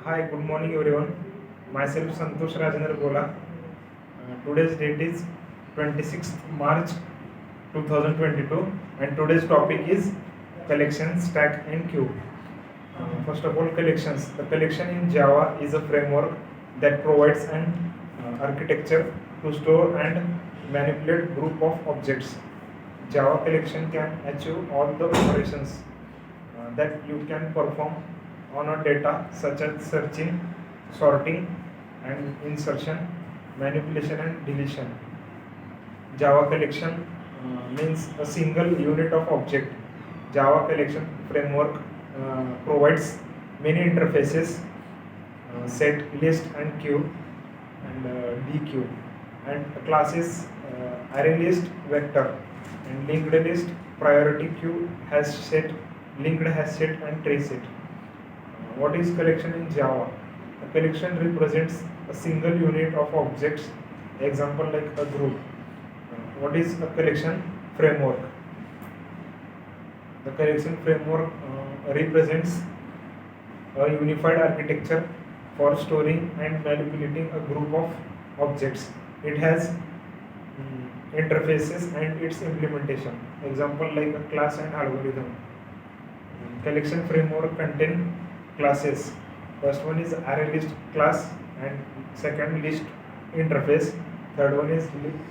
Hi, good morning everyone. Myself Santosh Rajendra Gola. Today's date is 26th March 2022 and today's topic is collection, stack and queue. First of all, collections. The collection in Java is a framework that provides an architecture to store and manipulate group of objects. Java collection can achieve all the operations that you can perform on a data such as searching, sorting and insertion, manipulation and deletion. Java collection means a single unit of object. Java collection framework provides many interfaces, set, list and queue and dequeue and classes array list, vector and linked list, priority queue, has set, linked has set and trace set. What is collection in Java? A collection represents a single unit of objects, example like a group. What is a collection framework? The collection framework represents a unified architecture for storing and manipulating a group of objects. It has interfaces and its implementation. Example like a class and algorithm. Collection framework contain classes. First one is array list class and second list interface. Third one is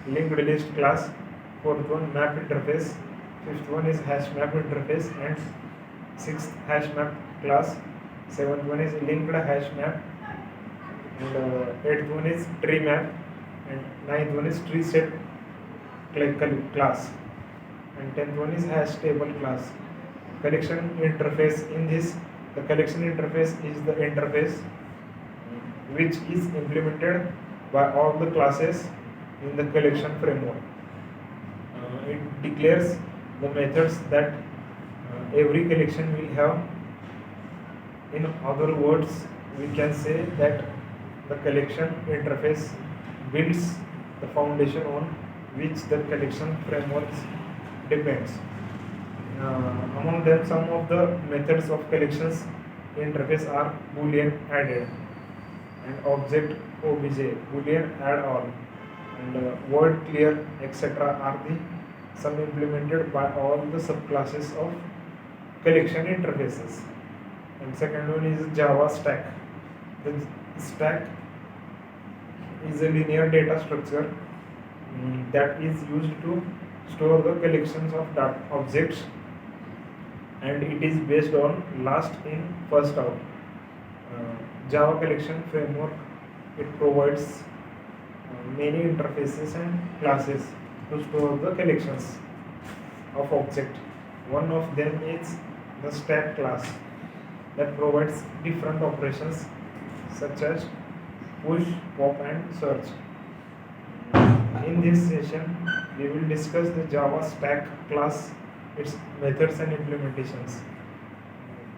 linked list class. Fourth one map interface. Fifth one is hash map interface and sixth hash map class. Seventh one is linked hash map and eighth one is tree map and ninth one is tree set class and tenth one is hash table class. Collection interface in this, the collection interface is the interface which is implemented by all the classes in the collection framework. It declares the methods that every collection will have. In other words, we can say that the collection interface builds the foundation on which the collection frameworks depends. Among them, some of the methods of collections interface are boolean added and object obj, boolean add all and word clear, etc. are the some implemented by all the subclasses of collection interfaces. And second one is Java stack. The stack is a linear data structure that is used to store the collections of objects and it is based on last in first out. Java collection framework, it provides many interfaces and classes to store the collections of object. One of them is the stack class that provides different operations such as push, pop and search. In this session, we will discuss the Java stack class, its methods and implementations,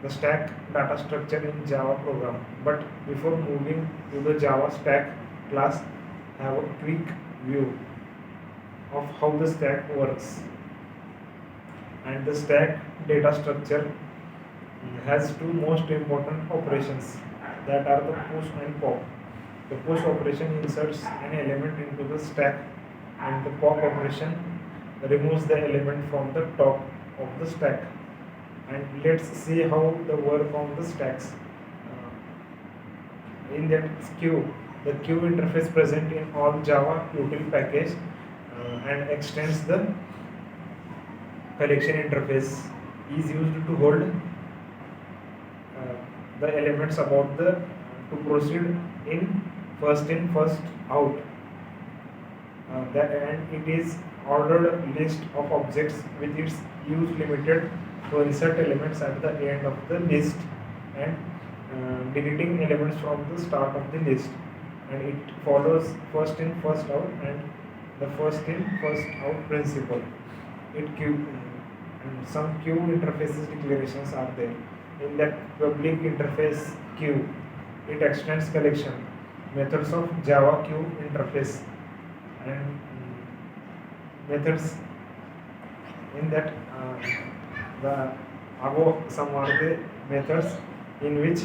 the stack data structure in Java program. But before moving to the Java stack class, have a quick view of how the stack works. And the stack data structure has two most important operations that are the push and pop. The push operation inserts an element into the stack and the pop operation removes the element from the top of the stack. And let's see how the work on the stacks. In that queue, the queue interface present in all Java util package and extends the collection interface is used to hold the elements about the to proceed in first out. And it is ordered list of objects with its use limited to insert elements at the end of the list and deleting elements from the start of the list, and it follows first in first out and the first in first out principle. It queue and some queue interfaces declarations are there. In that public interface queue, it extends collection methods of Java queue interface and methods in that the above some are the methods in which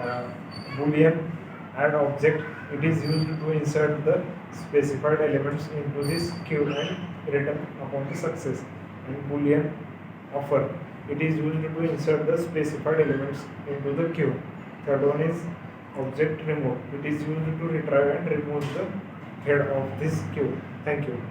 Uh, Boolean add object. It is used to insert the specified elements into this queue and return upon the success. And Boolean offer. It is used to insert the specified elements into the queue. Third one is object remove. It is used to retrieve and remove the head of this queue. Thank you.